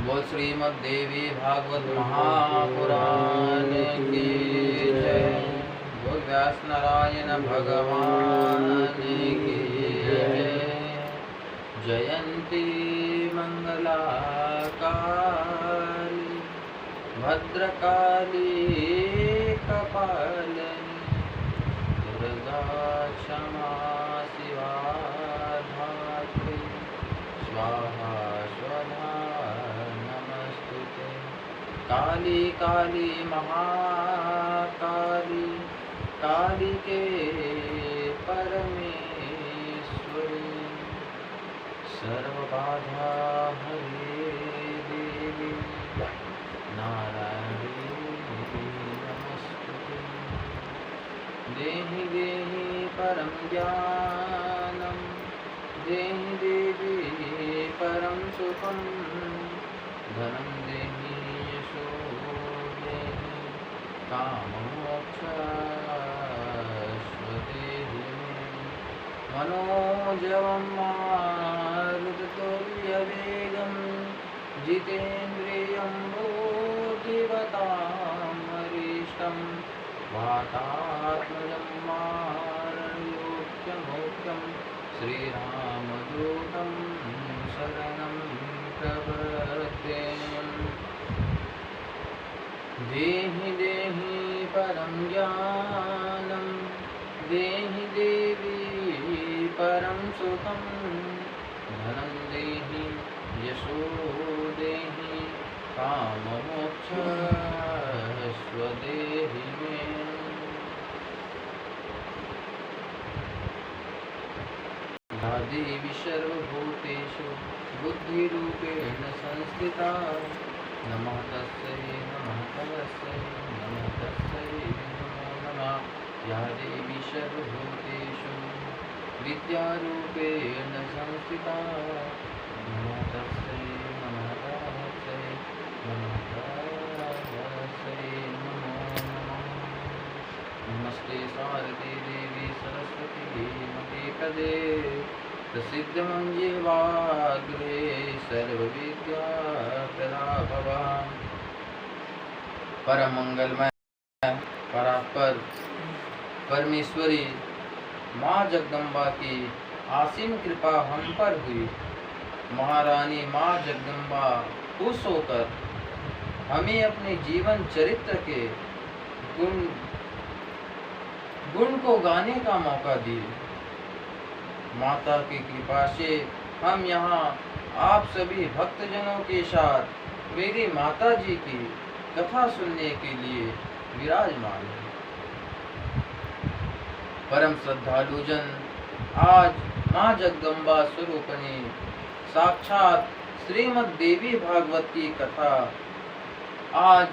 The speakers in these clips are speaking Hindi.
बोल श्रीमद् देवी भागवत महापुराण की जय। बोल व्यास नारायण भगवान की जय। जयंती मंगला काली भद्रकाली कपालिनी दुर्गा क्षमा शिवा धात्री स्वाहा स्वधा नमस्तुते। काली काली महाकाली कालिके परमेश्वरी सर्वबाधा हरे देवी नारायणी नमस्तुते। देहि देहि परम ज्ञानम देहि देवी परम सुखम धनम देहि यशो देहि कामोक्षाश्वदेहि मनोजवं मारुततुल्यवेगं जितेन्द्रियं बुद्धिमतां वरिष्ठं वातात्मजं मारयोग्यमोक्षं श्रीरामदूतं शरणं प्रपद्ये। देहि देहि परं ज्ञानं देहि देवी परं सुखं धनं देहि यशो देहि काममोक्षस्वदेहि मे। या देवी सर्वभूतेषु बुद्धिरूपेण संस्थिता नमः तस्यै नमः तस्यै नमः तस्यै नमो नमः। या देवी सर्वभूतेषु विद्यारूपेण संस्थिता नमः तस्यै नमः तस्यै नमः तस्यै नमो नमः। नमस्ते सारदे देवी सरस्वती नमस्ते पदे प्रसिद्धं जिह्वाग्रे सर्वविद्या प्रदा। परम मंगलमय परात्पर परमेश्वरी माँ जगदम्बा की असीम कृपा हम पर हुई। महारानी माँ जगदम्बा खुश होकर हमें अपने जीवन चरित्र के गुण को गाने का मौका दी। माता की कृपा से हम यहाँ आप सभी भक्तजनों के साथ मेरी माता जी की कथा सुनने के लिए विराजमान है। परम श्रद्धालु जन, आज माँ जगदम्बा स्वरूपणी साक्षात श्रीमद् देवी भागवत की कथा, आज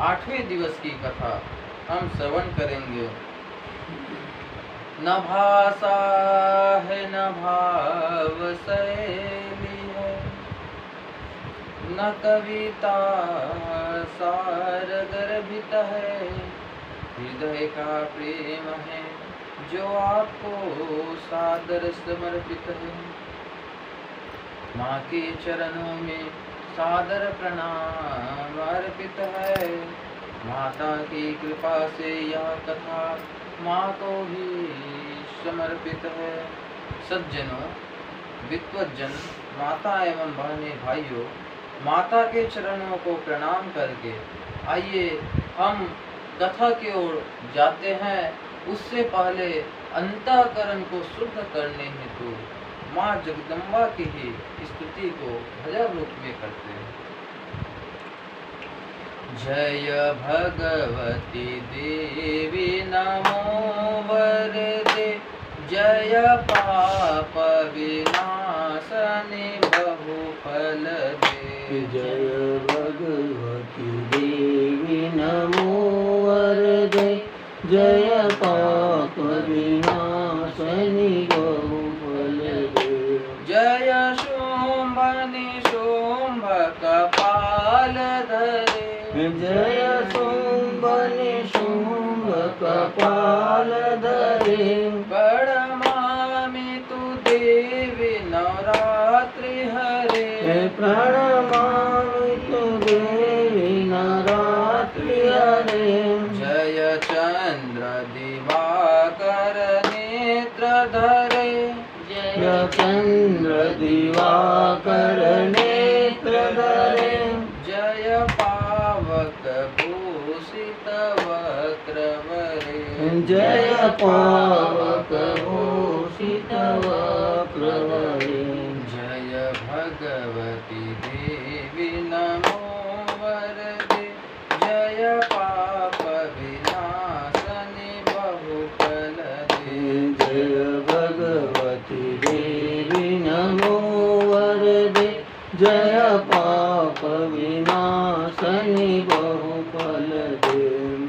8वें दिवस की कथा हम श्रवण करेंगे। न भाषा है न भाव शैली है न कविता सार गर्भित है। हृदय का प्रेम है जो आपको सादर समर्पित है। माँ के चरणों में सादर प्रणाम अर्पित है। माता की कृपा से यह कथा माँ को भी समर्पित है। सज्जनों, विद्वज्जन, माता एवं बहने भाइयों, माता के चरणों को प्रणाम करके आइए हम कथा की ओर जाते हैं। उससे पहले अंतःकरण को शुद्ध करने हेतु माँ जगदम्बा की ही स्तुति को भजन रूप में करते हैं। जय भगवती देवी नमो वरदे जय पाप विनाशनि बहुफल दे। जय भगवती देवी नमो वरदे जय पाप विनाशनि बहुफल दे। जय शुंभ निशुंभ कपाल धरे जय शुंभ निशुंभ कपाल धरे। प्रणमामि तु देवी नवरात्रि हरे। प्रणमामि तु दिवाकर नेत्र धरे जय पावक भूषित वक्रवरे जय पावक भूषित वक्रवरे जय भगवती देवी नमो वरदे जय पाप विनाशनि बहुफलदे जय भगवती देवी नमो वरदे जय पाप विनाशनि बहुफलदे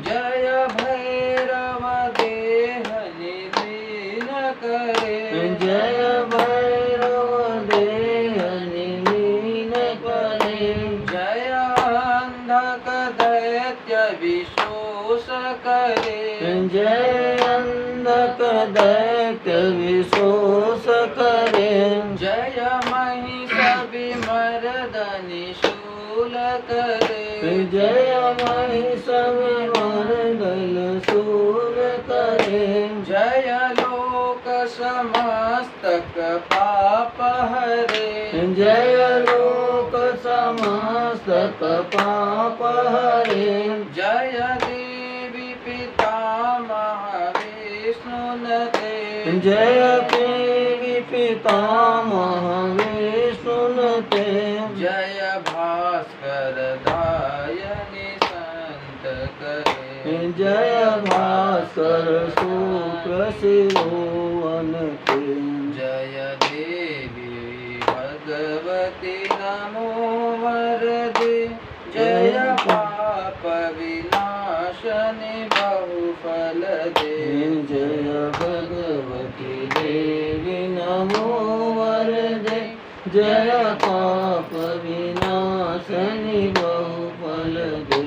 जय भैरव देहनि लीन करे जय भैरव देहनि लीन करे जय अंधक दैत्य विशोष करे जय अंधक दैत्य विशोष करे जय महिष विमर्दनि शूल करे जय महिष विमर्दन शूल करे जय लोक समस्तक पाप हरे जय लोक समस्तक पाप हरे जय देवी पितामह विष्णुनते जय देवी पितामह विष्णुनते जय भास्कर दायनि संत करे जय भास्कर शुक्र शिरोवनते जय देवी भगवती नमो वरदे जय पाप विनाशनि बहुफलदे जय भगवती देवी नमो वरदे जय पाप विनाशनि बहुफलदे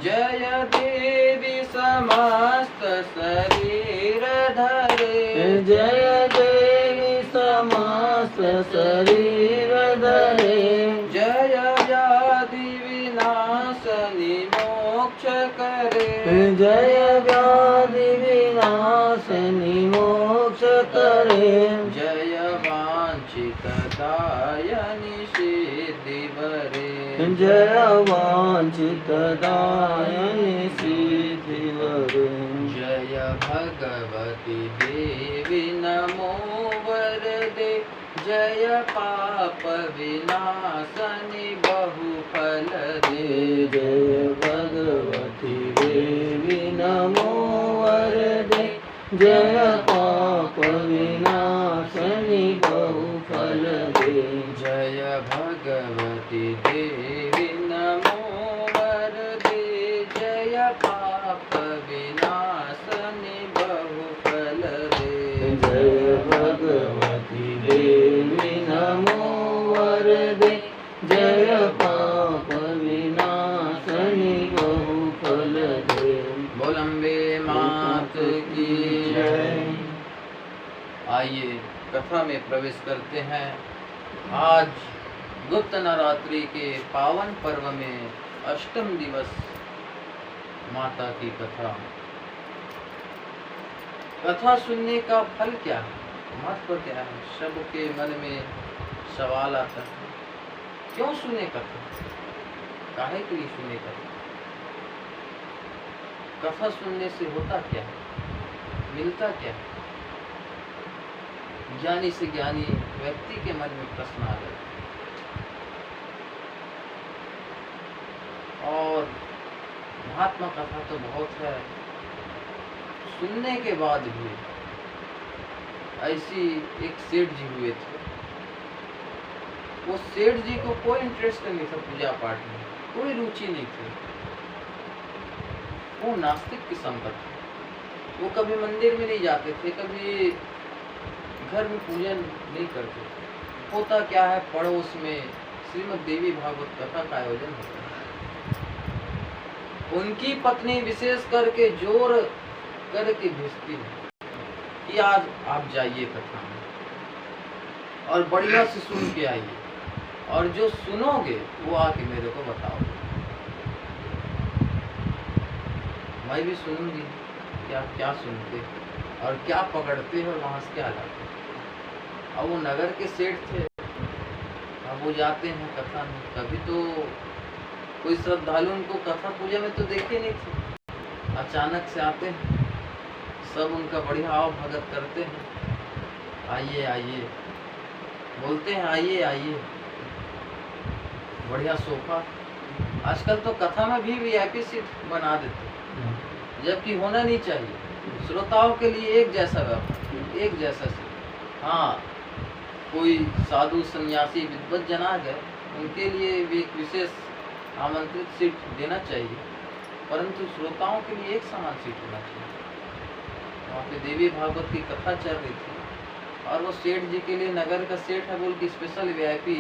जय देवी समस्त शरीर धरे जय देवी समस्त शरीर धरे जय व्याधि विनाशनि मोक्ष करे जय व्याधि विनाशनि मोक्ष करे जय वांछित दायनि सिद्धि वरे जय वांछित दायनि सिद्धि वरे जय भगवती देवी नमो वरदे जय पाप विनाशनि बहुफलदे जय भगवती देवी नमो वरदे जय पाप विनाशनि बहुफलदे जय भगवती देवी नमो वरदे जय पाप विनाशनि बहुफलदे जय भगवती देवी नमो वरदे जय पाप विनाशनि बहुफलदे बोलंबे मात की जय। आइए कथा में प्रवेश करते हैं। आज गुप्त नवरात्रि के पावन पर्व में अष्टम दिवस माता की कथा। कथा सुनने का फल क्या है, महत्व क्या है? सबके मन में सवाल आता है, क्यों सुने कथा, काहे के लिए सुने कथा? कथा सुनने से होता क्या है, मिलता क्या है? ज्ञानी से ज्ञानी व्यक्ति के मन में प्रश्न आ जाता है। और महात्मा कथा तो बहुत है, सुनने के बाद भी ऐसी एक सेठ जी हुए थे, वो सेठ जी को कोई इंटरेस्ट नहीं था पूजा पाठ में, कोई रुचि नहीं थी, वो नास्तिक किस्म का था। वो कभी मंदिर में नहीं जाते थे, कभी घर में पूजन नहीं करते। होता क्या है, पड़ोस में श्रीमद् देवी भागवत कथा का आयोजन होता है। उनकी पत्नी विशेष करके जोर करके भेजती है कि आज आप जाइए कथा में और बढ़िया से सुन के आइए, और जो सुनोगे वो आके मेरे को बताओ। मैं भी सुनूंगी कि आप क्या सुनते और क्या पकड़ते हो, वहां से क्या लाते। अब वो नगर के सेठ थे, वो जाते हैं कथा में, कभी तो कोई श्रद्धालु उनको कथा पूजा में तो देखे नहीं थे, अचानक से आते हैं, सब उनका बढ़िया आओ भगत करते हैं, आइए आइए बोलते हैं, आइए आइए, बढ़िया सोफा। आजकल तो कथा में भी वीआईपी सीट बना देते हैं, जबकि होना नहीं चाहिए। श्रोताओं के लिए एक जैसा व्यवहार, एक जैसा सीट। हाँ, कोई साधु सन्यासी विद्वत जना गए, उनके लिए भी एक विशेष आमंत्रित सीट देना चाहिए, परंतु श्रोताओं के लिए एक समान सीट होना चाहिए। वहाँ पे देवी भागवत की कथा चल रही थी और वो सेठ जी के लिए, नगर का सेठ है बोल के स्पेशल वीआईपी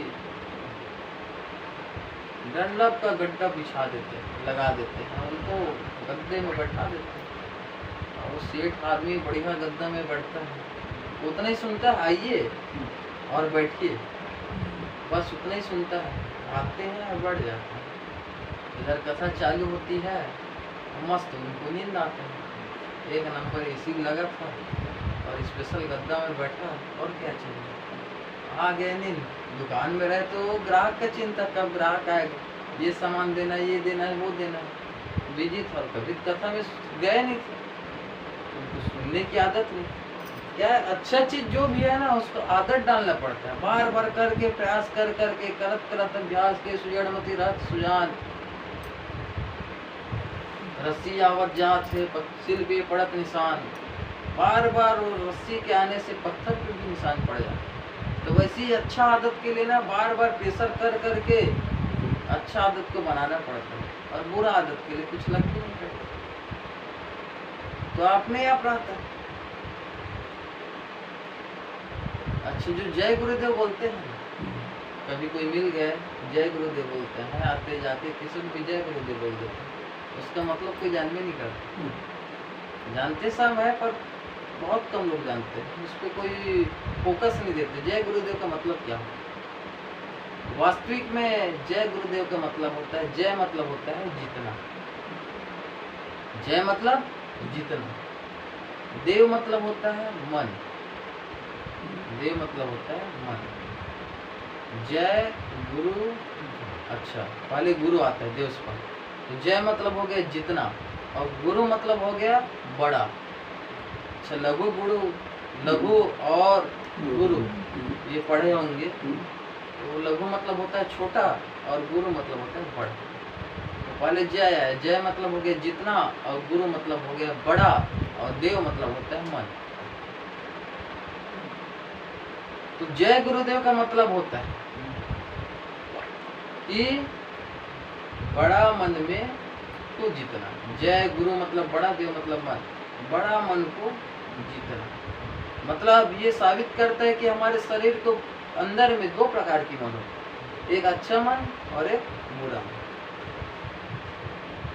डंडप का गड्ढा बिछा देते हैं, लगा देते हैं, उनको गद्दे में बैठा देते हैं और वो सेठ आदमी बढ़िया गद्दा में बैठता है, उतना ही सुनता है आइए और बैठिए, बस उतना ही सुनता है। आते हैं और बढ़ जाते हैं। इधर कथा चालू होती है, मस्त उनको नींद आते हैं, एक नंबर एसी लगा था और स्पेशल गद्दा में बैठा, और क्या चाहिए। आ गए नींद, दुकान में रहे तो ग्राहक का चिंता, कब ग्राहक आएगा, ये सामान देना, ये देना है, वो देना है, बिजी था और कभी कथा में गए नहीं थे, उनको सुनने की आदत नहीं। क्या है, अच्छा चीज जो भी है ना उसको आदत डालना पड़ता है, बार बार करके प्रयास कर करके करत करत अभ्यास के सुजड़मति रथ सुजान रस्सी आवत जात है सिल पे पड़त निशान। बार बार रस्सी के आने से पत्थर पे भी निशान पड़ जाता है। तो वैसे ही अच्छा आदत के लिए ना बार बार प्रेशर कर करके अच्छा आदत को बनाना पड़ता है, और बुरा आदत के लिए कुछ लगता नहीं करता, तो अपने आप रहता है। अच्छा, जो जय गुरुदेव बोलते हैं, कभी कोई मिल गए जय गुरुदेव बोलते हैं, आते जाते किसी को भी जय गुरुदेव बोल देते हैं, उसका मतलब कोई जानवे नहीं करता। जानते सब है पर बहुत कम लोग जानते हैं, उस पर कोई फोकस नहीं देते। जय गुरुदेव का मतलब क्या है? वास्तविक में जय गुरुदेव का मतलब होता है, जय मतलब होता है जीतना, जय मतलब जीतना, देव मतलब होता है मन, देव मतलब होता है मन। जय गुरु, अच्छा पहले गुरु आता है देव पर, तो जय मतलब हो गया जितना, और गुरु मतलब हो गया बड़ा। अच्छा, लघु गुरु, लघु और गुरु ये पढ़े होंगे, तो लघु मतलब होता है छोटा और गुरु मतलब होता है बड़ा। तो पहले जय है, जय मतलब हो गया जितना, और गुरु मतलब हो गया बड़ा, और देव मतलब होता है मन। तो जय गुरुदेव का मतलब होता है कि बड़ा मन में को जीतना। जय गुरु मतलब बड़ा, देव मतलब मन, बड़ा मन को जीतना। मतलब ये साबित करता है कि हमारे शरीर को अंदर में दो प्रकार की मन होती है, एक अच्छा मन और एक बुरा मन।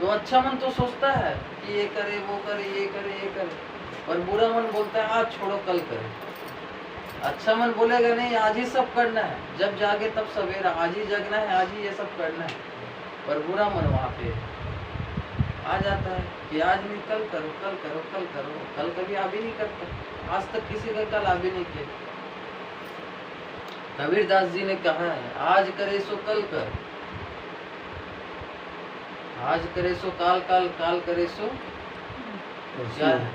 तो अच्छा मन तो सोचता है कि ये करे, वो करे, ये करे, ये करे, और बुरा मन बोलता है आज छोड़ो कल करे। अच्छा मन बोलेगा नहीं आज ही सब करना है, जब जागे तब सवेरा, आज ही जगना है, आज ही ये सब करना है। पर बुरा मन वहाँ पे आ जाता है कि आज नहीं कल करो, कल करो, कल करो, कल कभी आ भी नहीं करता। आज तक किसी का कल आ भी नहीं किया। कबीरदास जी ने कहा है आज करे सो कल कर, आज करे सो काल, काल काल करे सो क्या है,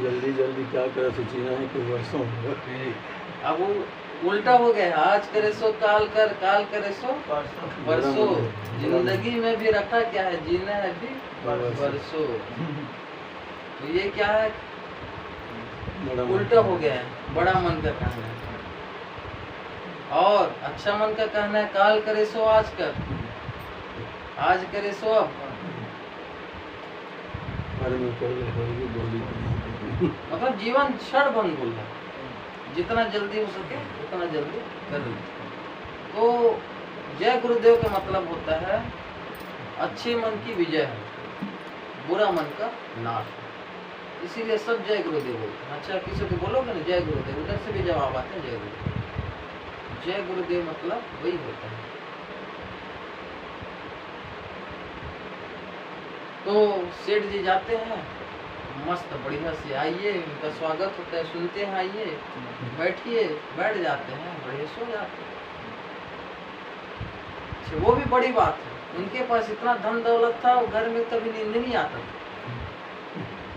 जल्दी जल्दी क्या करे सोचना है कि वर्षों अब वो उल्टा हो गया। आज करे सो काल कर, काल करे सो परसों। जिंदगी में भी रखा क्या है, जीना है भी परसों। तो ये क्या है, उल्टा हो गया है। बड़ा मन का कहना है और अच्छा मन का कहना है काल करे सो आज कर, आज करे सो अब। मतलब जीवन क्षण भंगुर है, जितना जल्दी हो सके उतना जल्दी कर लो। तो जय गुरुदेव का मतलब होता है अच्छे मन की विजय है, बुरा मन का नाश है। इसीलिए सब जय गुरुदेव बोलते हैं। अच्छा, किसी को बोलोगे ना जय गुरुदेव, उधर से भी जवाब आते हैं जय गुरुदेव। जय गुरुदेव मतलब वही होता है। तो सेठ जी जाते हैं, मस्त बढ़िया से आइए, उनका स्वागत होता है, सुनते हैं आइए, बैठिए, बैठ जाते हैं, बढ़िया सो जाते हैं। अच्छे, वो भी बड़ी बात है। उनके पास इतना धन दौलत था, वो घर में कभी नींद नहीं आता था,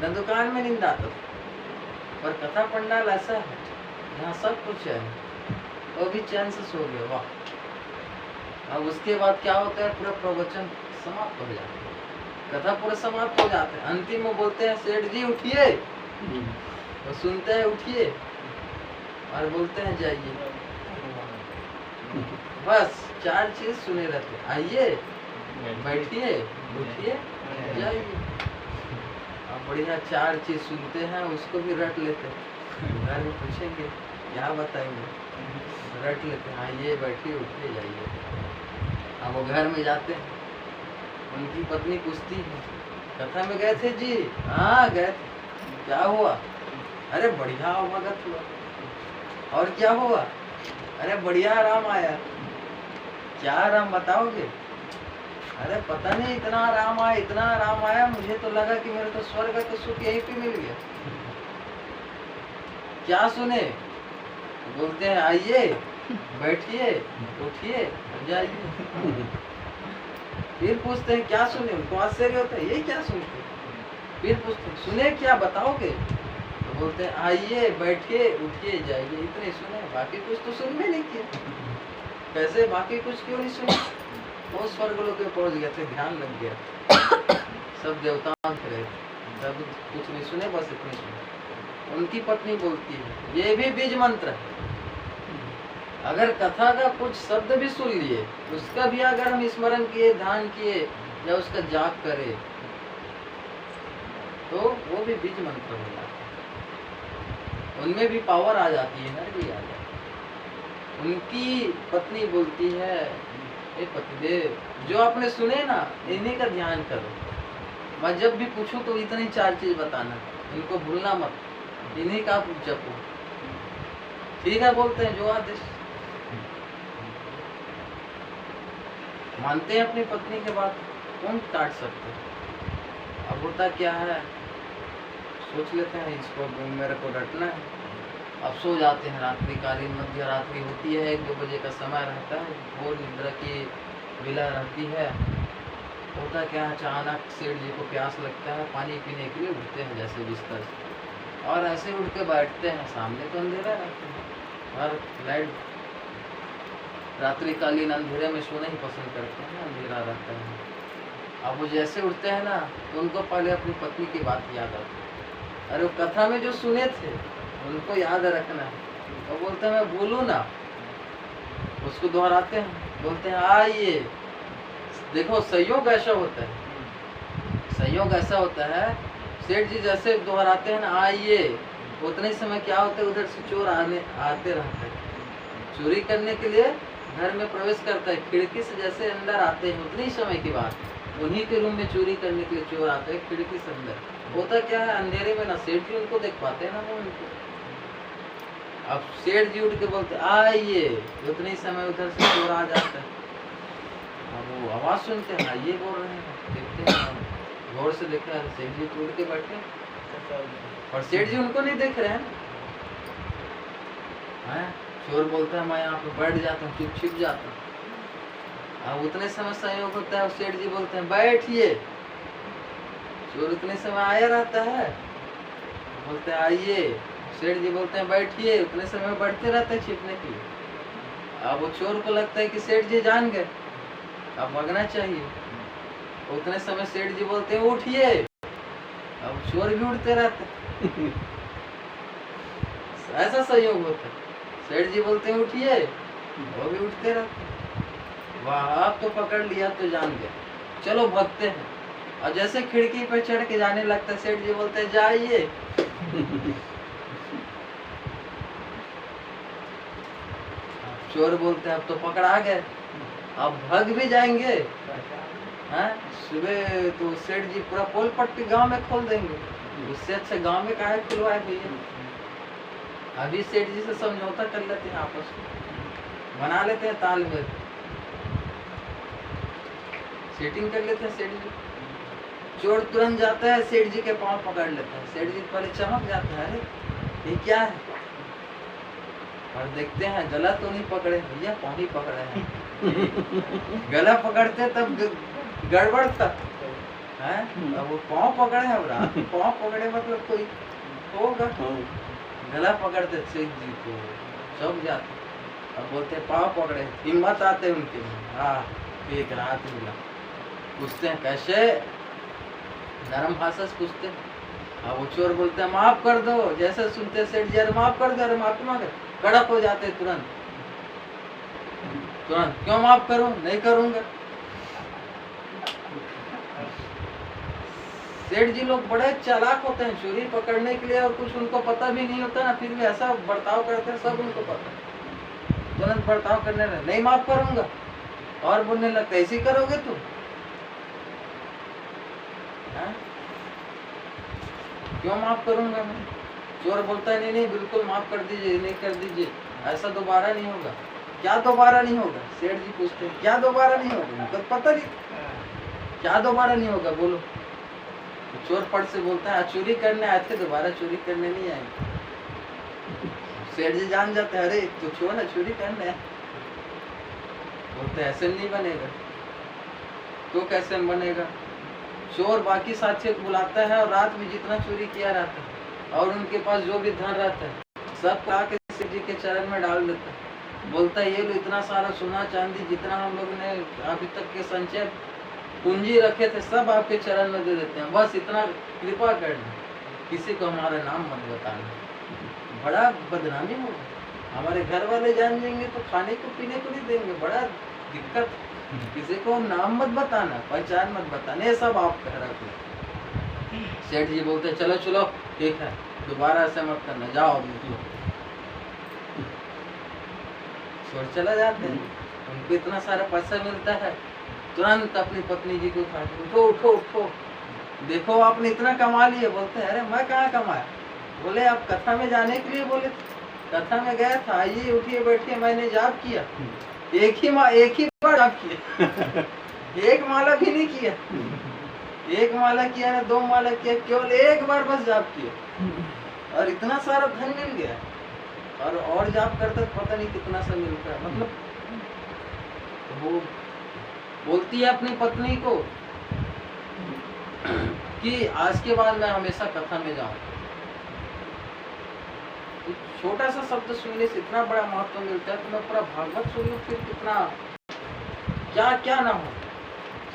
न दुकान में नींद आता था। पर कथा पंडाल ऐसा है जहाँ सब कुछ है, वो भी चैन से सो गया। वाह। अब उसके बाद क्या होता है, पूरा प्रवचन समाप्त हो जाता है, कथा पूरा समाप्त हो जाता है। अंतिम में बोलते हैं सेठ जी उठिए, वो सुनते हैं उठिए, और बोलते हैं जाइए। बस 4 चीज सुने रहते, आइए, बैठिए, उठिए, जाइए। अब बढ़िया 4 चीज सुनते हैं, उसको भी रट लेते हैं। घर में पूछेंगे क्या बताएंगे, रट लेते हैं, आइए, बैठिए, उठिए, जाइए। अब वो घर में जाते हैं, उनकी पत्नी पूछती है कथा में गए थे जी? हाँ गए थे। क्या हुआ? अरे बढ़िया अवगत हुआ। और क्या हुआ? अरे बढ़िया आराम आया। क्या आराम बताओगे? अरे पता नहीं, इतना आराम आया, इतना आराम आया, मुझे तो लगा कि मेरे तो स्वर्ग का सुख यहीं पे मिल गया। क्या सुने? बोलते हैं आइए, बैठिए, उठिए, जाइए। फिर पूछते हैं क्या सुने? उनको आश्चर्य होता है, ये क्या सुनते? फिर पूछते हैं सुने क्या, बताओगे? तो बोलते हैं आइए, बैठिए, उठिए, जाइए। इतने सुने, बाकी कुछ तो सुन में नहीं किया। कैसे बाकी कुछ क्यों नहीं सुने? वो स्वर्ग लोक में पहुंच गए थे, ध्यान लग गया, सब देवताओं थे, सब कुछ नहीं सुने, बस इतने सुने। उनकी पत्नी बोलती है ये भी बीज मंत्र है, अगर कथा का कुछ शब्द भी सुन लिए, उसका भी अगर हम स्मरण किए, ध्यान किए, या उसका जाप करें, तो वो भी बीज मंत्र हो जाता है, उनमें भी पावर आ जाती है, एनर्जी आ जाती है। उनकी पत्नी बोलती है ए पतिदेव, जो आपने सुने ना, इन्हीं का ध्यान करो। मैं जब भी पूछूं तो इतनी 4 चीज बताना, इनको भूलना मत, इन्हीं का आप जपो। ठीक है बोलते हैं, जो आदेश। मानते हैं अपनी पत्नी के बात, कौन काट सकते हैं। अब होता क्या है, सोच लेते हैं इसको मेरे को रटना है, अब सो जाते हैं। रात्रिकालीन मध्य रात्रि होती है, 1-2 बजे का समय रहता है, घोर निद्रा की विला रहती है। होता क्या है, अचानक सेठ जी को प्यास लगता है, पानी पीने के लिए उठते हैं जैसे बिस्तर से, और ऐसे उठ के बैठते हैं। सामने तो अंधेरा रहता है, और लाइट, रात्रिकालीन अंधेरे में सोना ही पसंद करते हैं, अंधेरा रहता है। अब वो जैसे उठते हैं ना, तो उनको पहले अपनी पत्नी की बात याद आती है। अरे वो कथा में जो सुने थे उनको याद रखना है। तो बोलते हैं मैं बोलूँ ना, उसको दोहराते हैं, बोलते हैं आइए। देखो संयोग ऐसा होता है, संयोग ऐसा होता है, सेठ जी जैसे दोहराते हैं ना आइए, उतने समय क्या होता है, उधर से चोर आते रहते हैं, चोरी करने के लिए घर में प्रवेश करता है। खिड़की से जैसे अंदर आते हैं, उतने ही समय की बात, उन्हीं के रूम में चोरी करने के लिए चोर आते हैं खिड़की से अंदर। होता क्या है, अंधेरे में ना सेठ जी उनको देख पाते हैं ना वो उनको। अब सेठ जी उठ के बोलते आइए, उतने ही समय उधर से चोर आ जाता है। अब वो आवाज सुनते हैं आइए बोल रहे हैं, देखते हैं, गौर से देखते हैं, सेठ जी उठ के बैठे, और सेठ जी उनको नहीं देख रहे हैं। चोर बोलता है मैं यहाँ पे बैठ जाता हूँ, चुप छिप जाता हूँ। अब उतने समय संयोग होता है, सेठ जी बोलते हैं बैठिए। चोर उतने समय आया रहता है, बोलते हैं आइए। सेठ जी बोलते हैं बैठिए, उतने समय बैठते रहते हैं छिपने के लिए। अब वो चोर को लगता है कि सेठ जी जान गए, अब भागना चाहिए। उतने समय सेठ जी बोलते हैं उठिए, अब चोर भी उठते रहते। ऐसा संयोग होता है, सेठ जी बोलते हैं उठिए, वो भी उठते रहते। वाह, आप तो पकड़ लिया तो जान गए, चलो भागते हैं। और जैसे खिड़की पे चढ़ के जाने लगता है, सेठ जी बोलते हैं जाइए। चोर बोलते हैं अब तो पकड़ा गए, अब भाग भी जाएंगे। सुबह तो सेठ जी पूरा पोल पट्टी गांव में खोल देंगे, उससे अच्छा गांव में काहे खुलवाए भैया। अभी सेठ जी से समझौता कर लेते हैं, आपस में बना लेते हैं, तालमेल सेटिंग कर लेते हैं। सेठ जी, चोर तुरंत जाता है, सेठ जी के पांव पकड़ लेता है। सेठ जी पहले चमक जाता है, अरे ये क्या है, और देखते हैं गलत तो नहीं पकड़े भैया, पाँव ही पकड़े हैं। गला पकड़ते तब गड़बड़ था है। अब वो पाँव पकड़े, अब रात में पाँव पकड़े मतलब कोई होगा। हाँ। गला पकड़ते शेख जी को सब जाते। अब बोलते पाँव पकड़े, हिम्मत आते उनके में। हाँ, एक रात मिला, पूछते हैं कैसे, नरम भाषा से पूछते। अब वो चोर बोलते हैं माफ कर दो। जैसे सुनते सेठ जी अरे माफ कर दो, अरे माफी मांगे, कड़क हो जाते तुरंत। तुरंत क्यों माफ करूं, नहीं करूंगा। सेठ जी लोग बड़े चालाक होते हैं चोरी पकड़ने के लिए, और कुछ उनको पता भी नहीं होता ना, फिर भी ऐसा बर्ताव करते हैं, सब उनको पता है। तुरंत बर्ताव करने लगे, नहीं माफ करूंगा, और बोलने लग कैसी करोगे तुम। क्यों माफ करूंगा मैं। चोर बोलता है नहीं बिल्कुल माफ कर दीजिए, नहीं कर दीजिए, ऐसा दोबारा नहीं होगा। क्या दोबारा नहीं होगा, सेठ जी पूछते हैं क्या दोबारा नहीं होगा, उनको पता नहीं क्या दोबारा नहीं होगा, बोलो। तो चोर पट से बोलता है चोरी करने आए थे, दोबारा चोरी करने नहीं आएंगे। सेठ जी जान जाते हैं अरे तो चोर है, चोरी करने आए। बोलते ऐसे नहीं बनेगा। तो कैसे बनेगा, चोर बाकी साथियों को बुलाता है और रात में जितना चोरी किया रहता है और उनके पास जो भी धन रहता है सब आके सेठ जी के चरण में डाल देता है। बोलता है ये लो इतना सारा सोना चांदी जितना हम लोग ने अभी तक के संचय पूंजी रखे थे सब आपके चरण में दे देते हैं, बस इतना कृपा करना, किसी को हमारा नाम मत बताना, बड़ा बदनामी होगा, हमारे घर वाले जान जाएंगे तो खाने को पीने को नहीं देंगे, बड़ा दिक्कत। किसी को नाम मत बताना, पहचान मत बताना, ये सब आप कह रहे। सेठ जी बोलते चलो चलो ठीक है, दोबारा ऐसे मत करना, जाओ निकलो। छोड़ चला जाते हैं, उनको इतना सारा पैसा मिलता है, तुरंत अपनी पत्नी जी को उठाते उठो उठो उठो, देखो आपने इतना कमा लिया। बोलते हैं अरे मैं कहाँ कमाया। बोले आप कथा में जाने के लिए बोले, कथा में गया था, आइए उठिए बैठिए, मैंने जाप किया, एक ही बार जाप किया एक माला भी नहीं किया, एक माला किया ना 2 माला किया, केवल एक बार बस जाप किया और इतना सारा धन मिल गया। और जाप करते पता नहीं कितना सा मिलता है। मतलब वो बोलती है अपनी पत्नी को कि आज के बाद मैं हमेशा कथा में जाऊं। छोटा सा शब्द सुनने से इतना बड़ा महत्व मिलता है, तो मैं पूरा भागवत सुन लूं फिर कितना क्या क्या ना हो।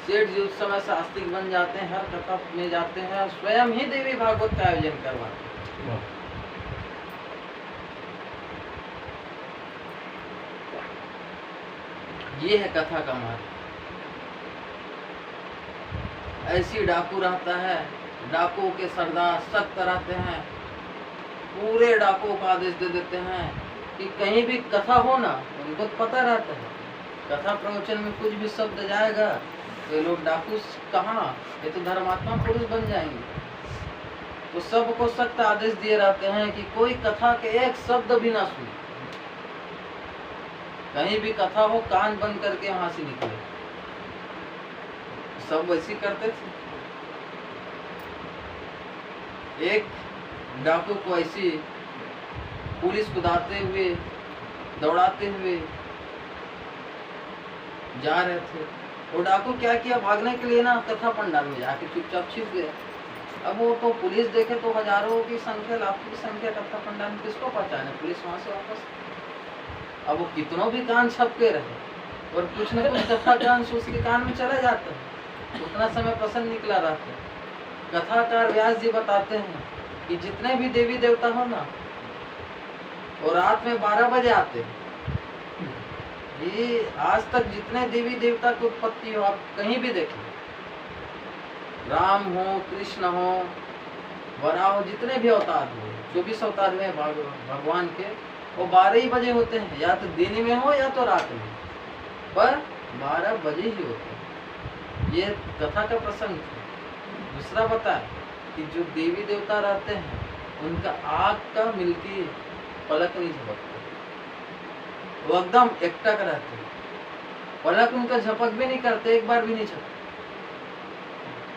सेठ जी उस समय से आस्तिक बन जाते हैं, हर कथा में जाते हैं और स्वयं ही देवी भागवत का आयोजन करवाते हैं। ये है कथा का महत्व। ऐसी डाकू रहता है, डाकुओं के सरदार सख्त रहते हैं, पूरे डाकुओं का आदेश दे देते हैं कि कहीं भी कथा हो ना, उनको पता रहता है कथा प्रवचन में कुछ भी शब्द जाएगा तो ये लोग डाकू कहाँ, ये तो धर्मात्मा पुरुष बन जाएंगे। तो सबको सख्त आदेश दिए रहते हैं कि कोई कथा के एक शब्द भी ना सुने, कहीं भी कथा हो कान बंद करके वहां से निकले। सब वैसे करते थे। एक डाकू को ऐसी पुलिस कुदाते हुए दौड़ाते हुए जा रहे थे। वो डाकू क्या किया, भागने के लिए ना कथा पंडाल में जाके चुपचाप छिप गया। अब वो तो पुलिस देखे तो हजारों की संख्या लाखों की संख्या कथा पंडाल में, किसको पहचाने, पुलिस वहां से वापस। अब वो कितनों भी कान छपके रहे और कुछ न कुछ कथा का अंश उसके कान में चला जाता है, उतना समय प्रसन्न निकला रहता है। कथाकार व्यास जी बताते हैं कि जितने भी देवी देवता हो ना, वो रात में 12 बजे आते हैं। ये आज तक जितने देवी देवता की उत्पत्ति हो आप कहीं भी देखें, राम हो, कृष्ण हो, वराह हो, जितने भी अवतार हो, 24 अवतार हुए भगवान के, वो 12 ही बजे होते हैं, या तो दिन में हो या तो रात में, पर 12 बजे ही होते हैं। ये कथा का प्रसंग है। दूसरा बताए कि जो देवी देवता रहते हैं उनका आग का मिलती पलक नहीं झपकता, वो एकदम एकटक रहते हैं, पलक उनका झपक भी नहीं करते, एक बार भी नहीं झपकते।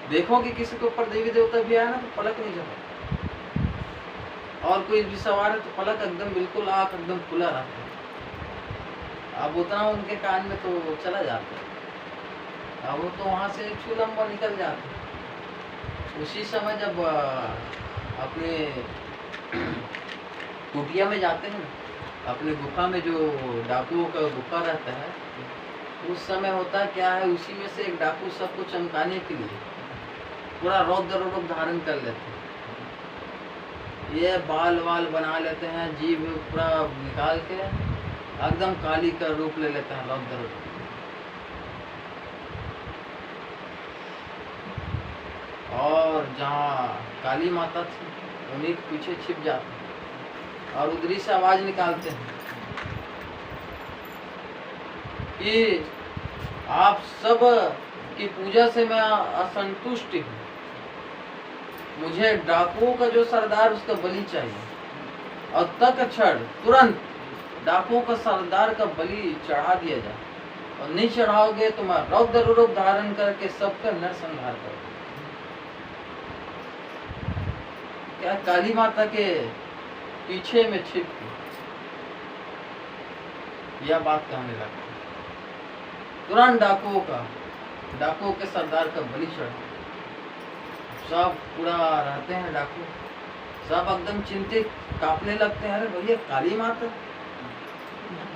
देखो कि किसी के ऊपर देवी देवता भी आया ना तो पलक नहीं झपकता, और कोई भी सवार है तो पलक एकदम बिल्कुल आँख एकदम खुला रहता है। अब उतना उनके कान में तो चला जाता, अब वो तो वहाँ से छू लंबा निकल जाते। उसी समय जब अपने कुटिया में जाते हैं, अपने गुफा में जो डाकुओं का गुफा रहता है, उस समय होता क्या है, उसी में से एक डाकू सबको चमकाने के लिए पूरा रौद्र रूप धारण कर लेते हैं। ये बाल वाल बना लेते हैं, जीभ पूरा निकाल के एकदम काली का रूप ले लेते हैं, रौद्र रूप। और जहाँ काली माता थी उन्हीं के पीछे छिप जाते हैं और उधरी से आवाज निकालते हैं कि आप सब की पूजा से मैं असंतुष्ट हूँ, मुझे डाकुओं का जो सरदार उसका बलि चाहिए। और तत्क्षण तुरंत डाकुओं का सरदार का बलि चढ़ा दिया जाए, और नहीं चढ़ाओगे तो मैं रौद्र रूप धारण करके सबका नरसंहार करूँ। क्या काली माता के पीछे में छिप यह बात कहने लगती, तुरंत डाकुओं के सरदार का बलि चढ़ा। सब पूरा रहते हैं डाकू, सब एकदम चिंतित, कांपने लगते हैं। अरे भैया काली माता,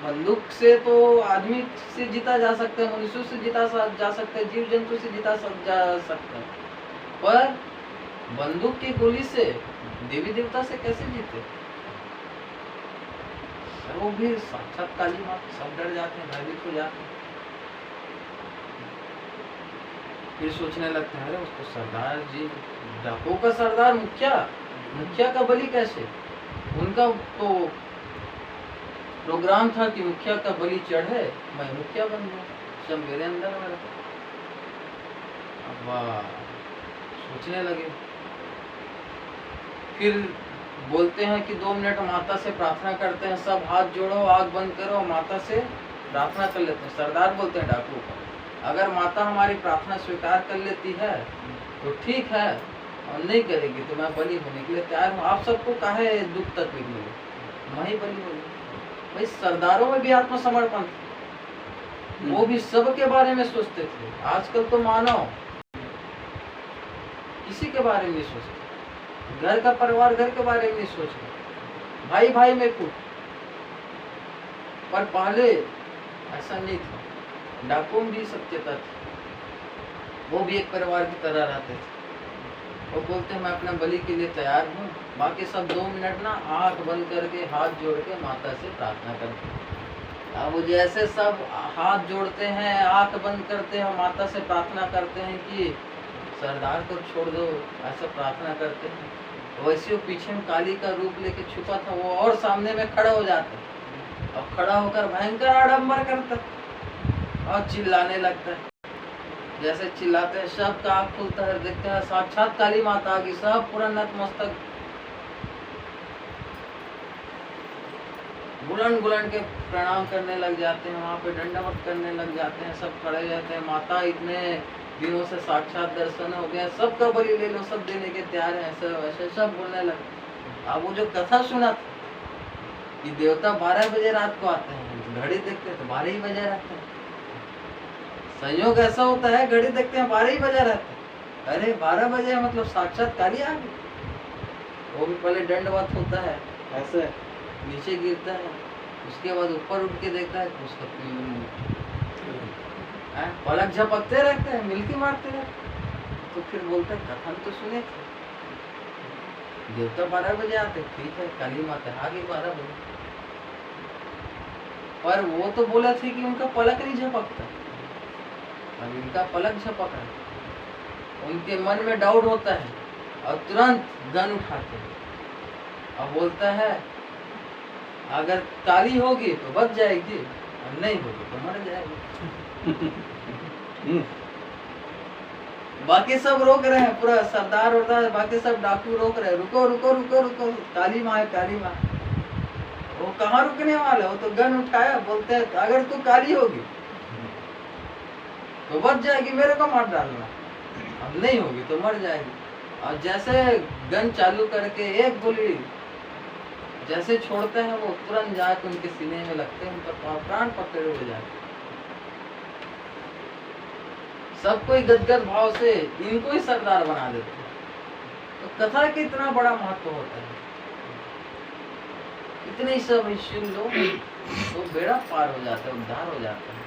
बंदूक से तो आदमी से जीता जा सकता है, मनुष्यों से जीता जा सकता है, जीव जंतु से जीता जा सकता है, पर बंदूक की गोली से देवी देवता से कैसे जीते? वो भी साक्षात काली माता। सब डर जाते हैं, भयभीत हो जाते हैं। फिर सोचने लगते हैं, अरे उसको सरदार जी, डाकुओं का सरदार मुखिया का बलि कैसे? उनका तो प्रोग्राम था कि मुखिया का बलि चढ़े, मैं मुखिया बन गया, सब मेरे अंदर में रखा। अब सोचने लगे, फिर बोलते हैं कि 2 मिनट माता से प्रार्थना करते हैं, सब हाथ जोड़ो, आग बंद करो, माता से प्रार्थना कर लेते हैं। सरदार बोलते हैं डाकू को, अगर माता हमारी प्रार्थना स्वीकार कर लेती है तो ठीक है, और नहीं करेगी तो मैं बलि होने के लिए तैयार हूँ। आप सबको काहे दुख तकलीफ मिले, मैं ही बलि होगी। भाई सरदारों में भी आत्मसमर्पण था, वो भी सबके बारे में सोचते थे। आजकल तो मानव किसी के बारे में नहीं सोचते, घर का परिवार घर के बारे में नहीं सोचते, भाई भाई में कुछ। पर पहले ऐसा नहीं था, डाकुओं भी सत्यता थी, वो भी एक परिवार की तरह रहते थे। वो बोलते हैं मैं अपने बलि के लिए तैयार हूँ, बाकी सब 2 मिनट ना आंख बंद करके हाथ जोड़ के माता से प्रार्थना करते हैं। अब जैसे सब हाथ जोड़ते हैं, आंख बंद करते हैं, माता से प्रार्थना करते हैं कि सरदार को छोड़ दो, ऐसा प्रार्थना करते हैं, वैसे वो पीछे में काली का रूप लेके छुपा था, वो और सामने में खड़ा हो जाता है। अब खड़ा होकर भयंकर आडंबर करता और चिल्लाने लगता है। जैसे चिल्लाते हैं, सब का आँख खुलता है, देखते हैं साक्षात काली माता आ गई। सब पूरा नतमस्तक बुलंद के प्रणाम करने लग जाते हैं, वहाँ पे दंडवत करने लग जाते हैं, सब खड़े जाते हैं। माता इतने दिनों से साक्षात दर्शन हो गया, सबका बलि ले लो, सब देने के तैयार हैं, ऐसे वैसे सब बोलने लगे। अब वो जो कथा सुना था कि देवता 12 बजे रात को आते हैं, घड़ी देखते हैं तो 12 ही बजे रहते हैं। संयोग ऐसा होता है, घड़ी देखते हैं 12 ही बजे रहते हैं। अरे 12 बजे मतलब साक्षात काली आ गई। वो भी पहले दंडवत होता है, ऐसे नीचे गिरता है, उसके बाद ऊपर उठ के देखता है तो उसका पलक झपकते रहते हैं, मिलती मारते रहते। तो फिर बोलते हैं कथन तो सुने थे, देवता 12 बजे आते, ठीक है काली माता आ गई 12 बजे, पर वो तो बोला थी कि उनका पलक नहीं झपकता। अब इनका पलक झपक रहा है, उनके मन में डाउट होता है और तुरंत गन उठाते हैं। अब बोलता है अगर काली होगी तो बच जाएगी, और नहीं होगी तो मर जाएगी। बाकी सब रोक रहे हैं, पूरा सरदार होता है, बाकी सब डाकू रोक रहे हैं, रुको रुको रुको रुको, काली माँ है काली माँ। वो कहाँ रुकने वाला, वो तो गन उठाया, बोलते हैं अगर तू काली होगी तो बच जाएगी, मेरे को मार डालना, अब नहीं होगी तो मर जाएगी। और जैसे गन चालू करके एक गोली जैसे छोड़ते हैं वो तुरंत जाके उनके सीने में लगते हैं, उनका प्राण पकड़े हो जाते। सब कोई गदगद भाव से इनको ही सरदार बना देते हैं। तो कथा के इतना बड़ा महत्व होता है। इतने सब शिव लोग तो बेड़ा पार हो जाता है, उद्धार हो जाता है।